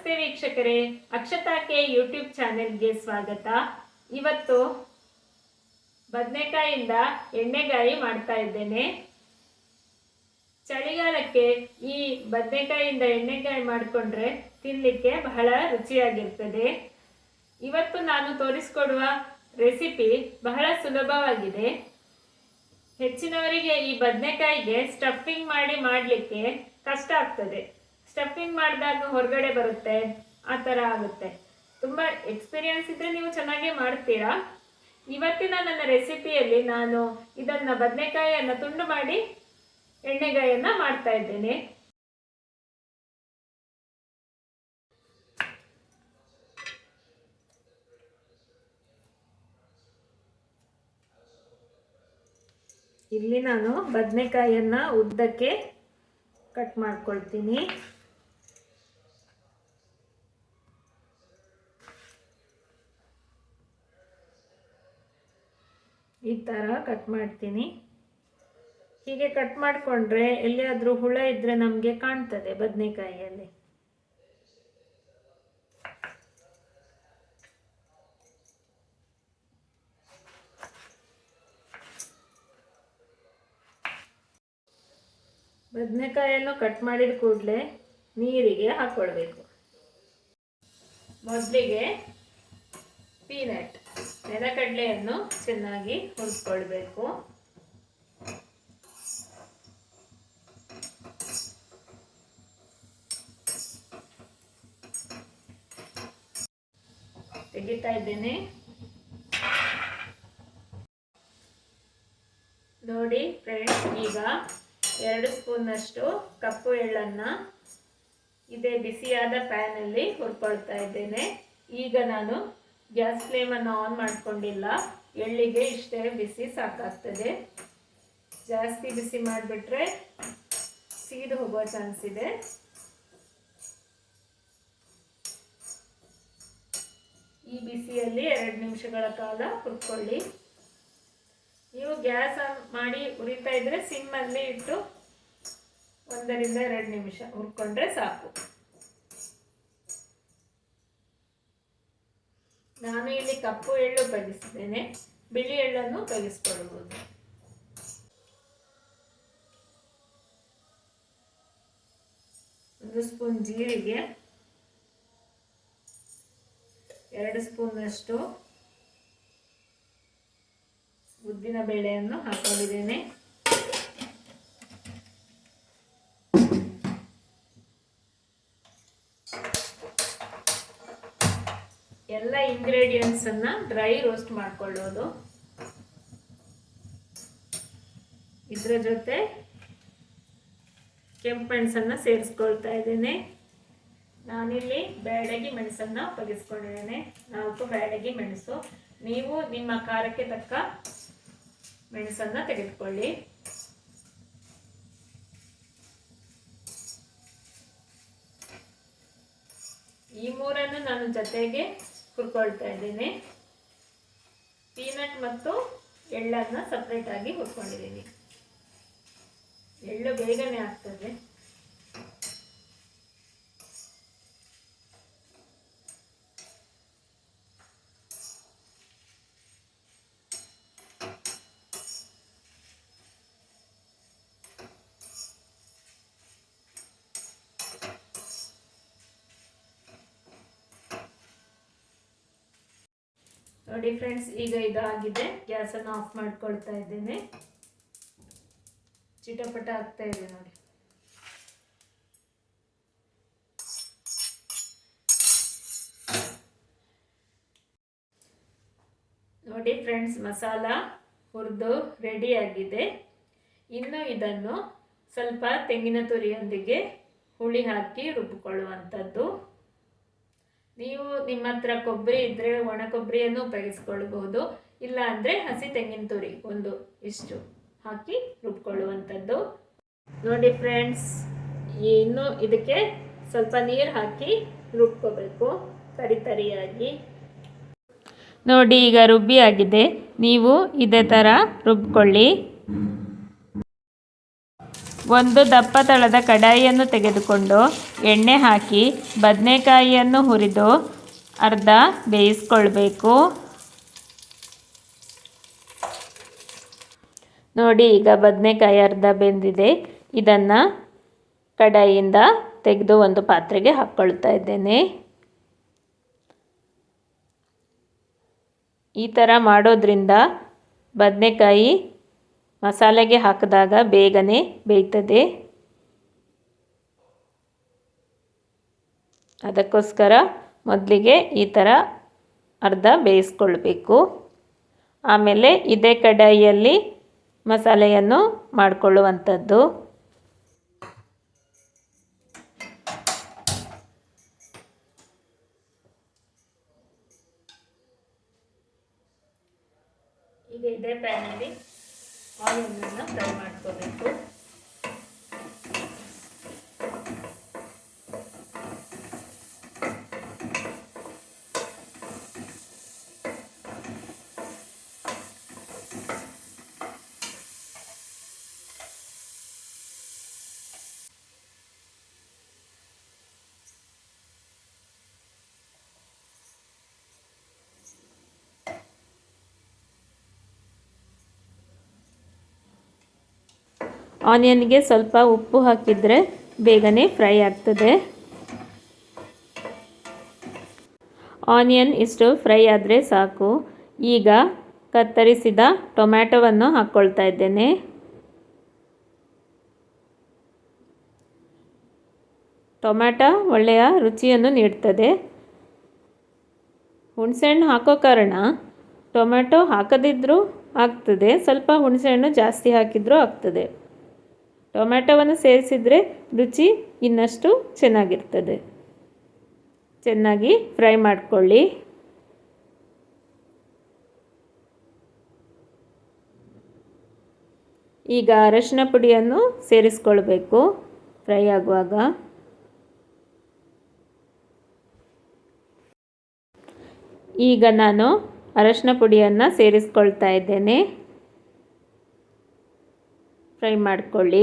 ನಮಸ್ತೆ ವೀಕ್ಷಕರೇ, ಅಕ್ಷತಾಕೆ ಯೂಟ್ಯೂಬ್ ಚಾನೆಲ್ಗೆ ಸ್ವಾಗತ. ಇವತ್ತು ಬದನೆಕಾಯಿಂದ ಎಣ್ಣೆಗಾಯಿ ಮಾಡ್ತಾ ಇದ್ದೇನೆ. ಚಳಿಗಾಲಕ್ಕೆ ಈ ಬದನೆಕಾಯಿಂದ ಎಣ್ಣೆಗಾಯಿ ಮಾಡಿಕೊಂಡ್ರೆ ತಿನ್ನಲಿಕ್ಕೆ ಬಹಳ ರುಚಿಯಾಗಿರ್ತದೆ. ಇವತ್ತು ನಾನು ತೋರಿಸಿಕೊಡುವ ರೆಸಿಪಿ ಬಹಳ ಸುಲಭವಾಗಿದೆ. ಹೆಚ್ಚಿನವರಿಗೆ ಈ ಬದನೆಕಾಯಿಗೆ ಸ್ಟಫಿಂಗ್ ಮಾಡಲಿಕ್ಕೆ ಕಷ್ಟ ಆಗ್ತದೆ. ಸ್ಟಫಿಂಗ್ ಮಾಡಿದಾಗ ಹೊರಗಡೆ ಬರುತ್ತೆ, ಆ ಥರ ಆಗುತ್ತೆ. ತುಂಬ ಎಕ್ಸ್ಪೀರಿಯನ್ಸ್ ಇದ್ದರೆ ನೀವು ಚೆನ್ನಾಗೇ ಮಾಡ್ತೀರಾ. ಇವತ್ತಿನ ನನ್ನ ರೆಸಿಪಿಯಲ್ಲಿ ನಾನು ಇದನ್ನು ಬದನೆಕಾಯಿಯನ್ನು ತುಂಡು ಮಾಡಿ ಎಣ್ಣೆಗಾಯನ್ನು ಮಾಡ್ತಾ ಇದ್ದೇನೆ. ಇಲ್ಲಿ ನಾನು ಬದನೆಕಾಯಿಯನ್ನು ಉದ್ದಕ್ಕೆ ಕಟ್ ಮಾಡ್ಕೊಳ್ತೀನಿ. ಈ ಥರ ಕಟ್ ಮಾಡ್ತೀನಿ. ಹೀಗೆ ಕಟ್ ಮಾಡಿಕೊಂಡ್ರೆ ಎಲ್ಲಿಯಾದರೂ ಹುಳ ಇದ್ದರೆ ನಮಗೆ ಕಾಣ್ತದೆ ಬದನೆಕಾಯಿಯಲ್ಲಿ. ಬದನೆಕಾಯಿಯನ್ನು ಕಟ್ ಮಾಡಿದ ಕೂಡಲೇ ನೀರಿಗೆ ಹಾಕ್ಕೊಳ್ಬೇಕು. ಮೊದಲಿಗೆ ಪೀನಟ್ ನೆಲಕಡಲೆಯನ್ನು ಚೆನ್ನಾಗಿ ಹುರಿದುಕೊಳ್ಬೇಕು. ತೆಗಿತಾ ಇದ್ದೇನೆ. ನೋಡಿ ಫ್ರೆಂಡ್ಸ್, ಈಗ 2 ಸ್ಪೂನ್ನಷ್ಟು ಕಪ್ಪು ಎಳ್ಳನ್ನು ಇದೇ ಬಿಸಿಯಾದ ಪ್ಯಾನಲ್ಲಿ ಹುರ್ಕೊಳ್ತಾ ಇದ್ದೇನೆ. ಈಗ ನಾನು ಗ್ಯಾಸ್ ಫ್ಲೇಮನ್ನು ಆನ್ ಮಾಡ್ಕೊಂಡಿಲ್ಲ. ಎಳ್ಳಿಗೆ ಇಷ್ಟೇ ಬಿಸಿ ಸಾಕಾಗ್ತದೆ. ಜಾಸ್ತಿ ಬಿಸಿ ಮಾಡಿಬಿಟ್ರೆ ಸೀದು ಹೋಗೋ ಚಾನ್ಸ್ ಇದೆ. ಈ ಬಿಸಿಯಲ್ಲಿ 2 ನಿಮಿಷಗಳ ಕಾಲ ಹುರ್ಕೊಳ್ಳಿ. ನೀವು ಗ್ಯಾಸ್ ಮಾಡಿ ಉರಿತಾ ಇದ್ರೆ ಸಿಮ್ಮಲ್ಲಿ ಇಟ್ಟು 1 ರಿಂದ 2 ನಿಮಿಷ ಹುರ್ಕೊಂಡ್ರೆ ಸಾಕು. ನಾನು ಇಲ್ಲಿ ಕಪ್ಪು ಎಳ್ಳು ಉಪಯೋಗಿಸಿದ್ದೇನೆ, ಬಿಳಿ ಎಳ್ಳನ್ನು ಉಪಯೋಗಿಸ್ಕೊಳ್ಬೋದು. ಒಂದು ಸ್ಪೂನ್ ಜೀರಿಗೆ, 2 ಸ್ಪೂನ್ನಷ್ಟು ಉದ್ದಿನ ಬೇಳೆಯನ್ನು ಹಾಕೊಂಡಿದ್ದೇನೆ. ಎಲ್ಲ ಇಂಗ್ರೀಡಿಯೆಂಟ್ಸ್ ಅನ್ನ ಡ್ರೈ ರೋಸ್ಟ್ ಮಾಡ್ಕೊಳ್ಳೋದು. ಇದರ ಜೊತೆ ಕೆಂಪು ಮೆಣಸನ್ನು ಸೇರಿಸ್ಕೊಳ್ತಾ ಇದ್ದೇನೆ. ನಾನಿಲ್ಲಿ ಬ್ಯಾಡಗಿ ಮೆಣಸನ್ನು ಉಪಯೋಗಿಸ್ಕೊಂಡಿದ್ದೇನೆ, 4 ಬ್ಯಾಡಗಿ ಮೆಣಸು. ನೀವು ನಿಮ್ಮ ಖಾರಕ್ಕೆ ತಕ್ಕ ಮೆಣಸನ್ನು ತೆಗೆದುಕೊಳ್ಳಿ. ಈ 3 ನಾನು ಜೊತೆಗೆ ಹುರ್ಕೊಳ್ತಾ ಇದ್ದೇನೆ. ಪೀನಟ್ ಮತ್ತು ಎಳ್ಳನ್ನು ಸಪ್ರೇಟ್ ಆಗಿ ಹುರ್ಕೊಂಡಿದ್ದೀನಿ. ಎಳ್ಳು ಬೇಗನೆ ಆಗ್ತದೆ. ನೋಡಿ ಫ್ರೆಂಡ್ಸ್, ಈಗ ಇದಾಗಿದೆ. ಗ್ಯಾಸನ್ನು ಆಫ್ ಮಾಡ್ಕೊಳ್ತಾ ಇದ್ದೇನೆ. ಚಿಟಪಟ ಆಗ್ತಾ ಇದೆ ನೋಡಿ. ನೋಡಿ ಫ್ರೆಂಡ್ಸ್, ಮಸಾಲ ಹುರಿದು ರೆಡಿ ಆಗಿದೆ. ಇನ್ನು ಇದನ್ನು ಸ್ವಲ್ಪ ತೆಂಗಿನ ತುರಿಯೊಂದಿಗೆ ಹುಳಿ ಹಾಕಿ ರುಬ್ಬಿಕೊಳ್ಳುವಂಥದ್ದು. ನೀವು ನಿಮ್ಮ ಹತ್ರ ಕೊಬ್ಬರಿ ಇದ್ದರೆ ಒಣ ಕೊಬ್ಬರಿಯನ್ನು ಉಪಯೋಗಿಸ್ಕೊಳ್ಬಹುದು, ಇಲ್ಲ ಅಂದರೆ ಹಸಿ ತೆಂಗಿನ ತುರಿ ಇಷ್ಟು ಹಾಕಿ ರುಬ್ಕೊಳ್ಳುವಂಥದ್ದು. ನೋಡಿ ಫ್ರೆಂಡ್ಸ್, ಇನ್ನು ಇದಕ್ಕೆ ಸ್ವಲ್ಪ ನೀರು ಹಾಕಿ ರುಬ್ಕೋಬೇಕು ತರಿಯಾಗಿ. ನೋಡಿ ಈಗ ರುಬ್ಬಿ ಆಗಿದೆ. ನೀವು ಇದೇ ಥರ ರುಬ್ಕೊಳ್ಳಿ. ಒಂದು ದಪ್ಪ ತಳದ ಕಡಾಯಿಯನ್ನು ತೆಗೆದುಕೊಂಡು ಎಣ್ಣೆ ಹಾಕಿ ಬದನೆಕಾಯಿಯನ್ನು ಹುರಿದು ಅರ್ಧ ಬೇಯಿಸ್ಕೊಳ್ಬೇಕು. ನೋಡಿ, ಈಗ ಬದನೆಕಾಯಿ ಅರ್ಧ ಬೆಂದಿದೆ. ಇದನ್ನು ಕಡಾಯಿಯಿಂದ ತೆಗೆದು ಒಂದು ಪಾತ್ರೆಗೆ ಹಾಕ್ಕೊಳ್ತಾ ಇದ್ದೇನೆ. ಈ ಥರ ಮಾಡೋದ್ರಿಂದ ಬದನೆಕಾಯಿ ಮಸಾಲೆಗೆ ಹಾಕಿದಾಗ ಬೇಗನೆ ಬೇಯ್ತದೆ. ಅದಕ್ಕೋಸ್ಕರ ಮೊದಲಿಗೆ ಈ ಥರ ಅರ್ಧ ಬೇಯಿಸ್ಕೊಳ್ಬೇಕು. ಆಮೇಲೆ ಇದೇ ಕಡಾಯಿಯಲ್ಲಿ ಮಸಾಲೆಯನ್ನು ಮಾಡಿಕೊಳ್ಳುವಂಥದ್ದು. ಈಗ ಇದೇ ಪ್ಯಾನಲ್ಲಿ ಆನಿಯನ್ನನ್ನು ಫ್ರೈ ಮಾಡ್ಕೋಬೇಕು. ಆನಿಯನ್ಗೆ ಸ್ವಲ್ಪ ಉಪ್ಪು ಹಾಕಿದರೆ ಬೇಗನೆ ಫ್ರೈ ಆಗ್ತದೆ. ಆನಿಯನ್ ಇಷ್ಟು ಫ್ರೈ ಆದರೆ ಸಾಕು. ಈಗ ಕತ್ತರಿಸಿದ ಟೊಮ್ಯಾಟೊವನ್ನು ಹಾಕ್ಕೊಳ್ತಾ ಇದ್ದೇನೆ. ಟೊಮ್ಯಾಟೊ ಒಳ್ಳೆಯ ರುಚಿಯನ್ನು ನೀಡ್ತದೆ. ಹುಣಸೆಹಣ್ಣು ಹಾಕೋ ಕಾರಣ ಟೊಮ್ಯಾಟೊ ಹಾಕದಿದ್ದರೂ ಆಗ್ತದೆ, ಸ್ವಲ್ಪ ಹುಣಸೆಹಣ್ಣು ಜಾಸ್ತಿ ಹಾಕಿದರೂ ಆಗ್ತದೆ. ಟೊಮ್ಯಾಟೊವನ್ನು ಸೇರಿಸಿದರೆ ರುಚಿ ಇನ್ನಷ್ಟು ಚೆನ್ನಾಗಿರ್ತದೆ. ಚೆನ್ನಾಗಿ ಫ್ರೈ ಮಾಡಿಕೊಳ್ಳಿ. ಈಗ ಅರಶಿನ ಪುಡಿಯನ್ನು ಸೇರಿಸ್ಕೊಳ್ಬೇಕು ಫ್ರೈ ಆಗುವಾಗ. ಈಗ ನಾನು ಅರಶಿನ ಪುಡಿಯನ್ನು ಸೇರಿಸ್ಕೊಳ್ತಾ ಇದ್ದೇನೆ. ಫ್ರೈ ಮಾಡಿಕೊಳ್ಳಿ.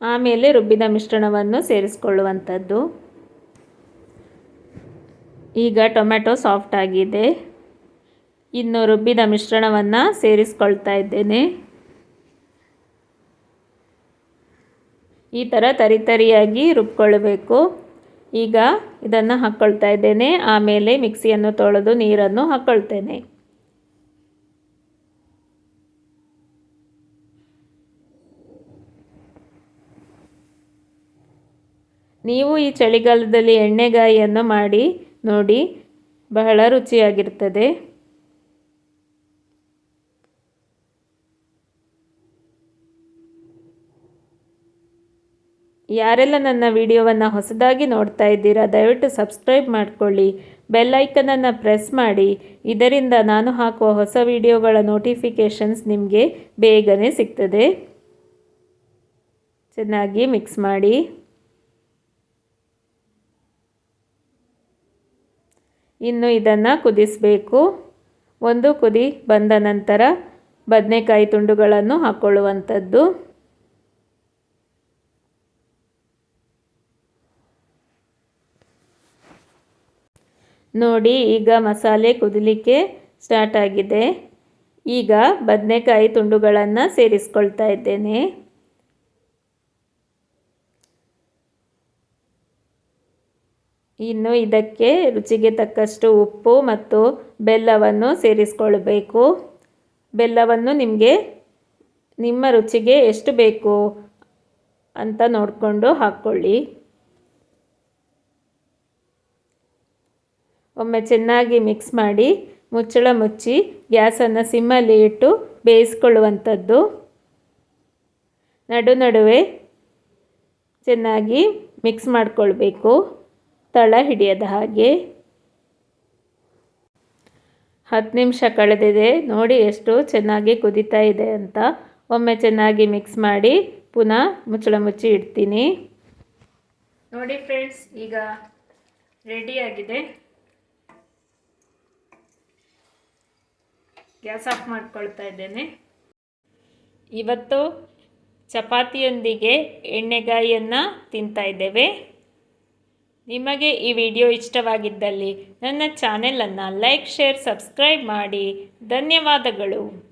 ಆಮೇಲೆ ರುಬ್ಬಿದ ಮಿಶ್ರಣವನ್ನು ಸೇರಿಸ್ಕೊಳ್ಳುವಂಥದ್ದು. ಈಗ ಟೊಮ್ಯಾಟೊ ಸಾಫ್ಟ್ ಆಗಿದೆ. ಇನ್ನು ರುಬ್ಬಿದ ಮಿಶ್ರಣವನ್ನು ಸೇರಿಸ್ಕೊಳ್ತಾ ಇದ್ದೇನೆ. ಈ ಥರ ತರಿಯಾಗಿ ರುಬ್ಕೊಳ್ಬೇಕು. ಈಗ ಇದನ್ನು ಹಾಕ್ಕೊಳ್ತಾ ಇದ್ದೇನೆ. ಆಮೇಲೆ ಮಿಕ್ಸಿಯನ್ನು ತೊಳೆದು ನೀರನ್ನು ಹಾಕ್ಕೊಳ್ತೇನೆ. ನೀವು ಈ ಚಳಿಗಾಲದಲ್ಲಿ ಎಣ್ಣೆಗಾಯಿಯನ್ನು ಮಾಡಿ ನೋಡಿ, ಬಹಳ ರುಚಿಯಾಗಿರ್ತದೆ. ಯಾರೆಲ್ಲ ನನ್ನ ವಿಡಿಯೋವನ್ನು ಹೊಸದಾಗಿ ನೋಡ್ತಾ ಇದ್ದೀರಾ, ದಯವಿಟ್ಟು ಸಬ್ಸ್ಕ್ರೈಬ್ ಮಾಡಿಕೊಳ್ಳಿ. ಬೆಲ್ ಐಕನನ್ನು ಪ್ರೆಸ್ ಮಾಡಿ. ಇದರಿಂದ ನಾನು ಹಾಕುವ ಹೊಸ ವಿಡಿಯೋಗಳ ನೋಟಿಫಿಕೇಷನ್ಸ್ ನಿಮಗೆ ಬೇಗನೆ ಸಿಗ್ತದೆ. ಚೆನ್ನಾಗಿ ಮಿಕ್ಸ್ ಮಾಡಿ. ಇನ್ನು ಇದನ್ನು ಕುದಿಸಬೇಕು. ಒಂದು ಕುದಿ ಬಂದ ನಂತರ ಬದನೆಕಾಯಿ ತುಂಡುಗಳನ್ನು ಹಾಕ್ಕೊಳ್ಳುವಂಥದ್ದು. ನೋಡಿ, ಈಗ ಮಸಾಲೆ ಕುದಿಲಿಕ್ಕೆ ಸ್ಟಾರ್ಟ್ ಆಗಿದೆ. ಈಗ ಬದನೆಕಾಯಿ ತುಂಡುಗಳನ್ನು ಸೇರಿಸ್ಕೊಳ್ತಾ ಇದ್ದೇನೆ. ಇನ್ನು ಇದಕ್ಕೆ ರುಚಿಗೆ ತಕ್ಕಷ್ಟು ಉಪ್ಪು ಮತ್ತು ಬೆಲ್ಲವನ್ನು ಸೇರಿಸ್ಕೊಳ್ಬೇಕು. ಬೆಲ್ಲವನ್ನು ನಿಮ್ಮ ರುಚಿಗೆ ಎಷ್ಟು ಬೇಕು ಅಂತ ನೋಡಿಕೊಂಡು ಹಾಕ್ಕೊಳ್ಳಿ. ಒಮ್ಮೆ ಚೆನ್ನಾಗಿ ಮಿಕ್ಸ್ ಮಾಡಿ ಮುಚ್ಚಳ ಮುಚ್ಚಿ ಗ್ಯಾಸನ್ನು ಸಿಮ್ಮಲ್ಲಿ ಇಟ್ಟು ಬೇಯಿಸ್ಕೊಳ್ಳುವಂಥದ್ದು. ನಡುವೆ ಚೆನ್ನಾಗಿ ಮಿಕ್ಸ್ ಮಾಡಿಕೊಳ್ಬೇಕು, ತಳ ಹಿಡಿಯದ ಹಾಗೆ. 10 ನಿಮಿಷ ಕಳೆದಿದೆ. ನೋಡಿ ಎಷ್ಟು ಚೆನ್ನಾಗಿ ಕುದೀತಾ ಇದೆ ಅಂತ. ಒಮ್ಮೆ ಚೆನ್ನಾಗಿ ಮಿಕ್ಸ್ ಮಾಡಿ ಪುನಃ ಮುಚ್ಚಳ ಮುಚ್ಚಿ ಇಡ್ತೀನಿ. ನೋಡಿ ಫ್ರೆಂಡ್ಸ್, ಈಗ ರೆಡಿಯಾಗಿದೆ. ಗ್ಯಾಸ್ ಆಫ್ ಮಾಡ್ಕೊಳ್ತಾ ಇದ್ದೇನೆ. ಇವತ್ತು ಚಪಾತಿಯೊಂದಿಗೆ ಎಣ್ಣೆಗಾಯಿಯನ್ನು ತಿಂತಾಯಿದ್ದೇವೆ. ನಿಮಗೆ ಈ ವಿಡಿಯೋ ಇಷ್ಟವಾಗಿದ್ದಲ್ಲಿ ನನ್ನ ಚಾನೆಲನ್ನು ಲೈಕ್, ಶೇರ್, ಸಬ್ಸ್ಕ್ರೈಬ್ ಮಾಡಿ. ಧನ್ಯವಾದಗಳು.